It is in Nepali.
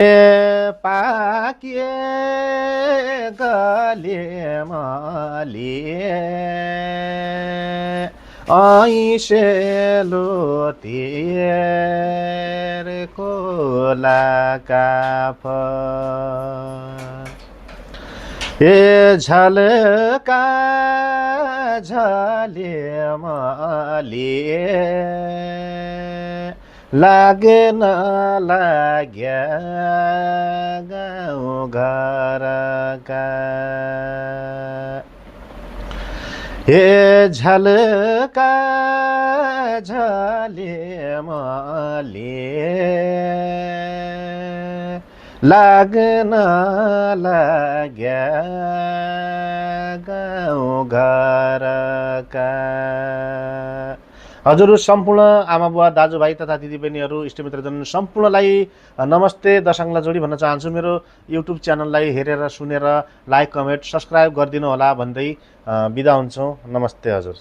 पाकिए गले मले ऐसेलो तेर खोला काफ ए झलका झले मले लागेन लाग्या गाउँ घरका हे झलका झले मले लाग्न लाग्या गाउँ घरका। हजुर सम्पूर्ण आमा बुवा दाजुभाइ तथा दिदीबहिनीहरू इष्टमित्रजन सम्पूर्णलाई नमस्ते दर्शकलाई जोडी भन्न चाहन्छु। मेरो युट्युब च्यानललाई हेरेर सुनेर लाइक कमेन्ट सब्स्क्राइब गरिदिनु होला भन्दै बिदा हुन्छौँ। नमस्ते हजुर।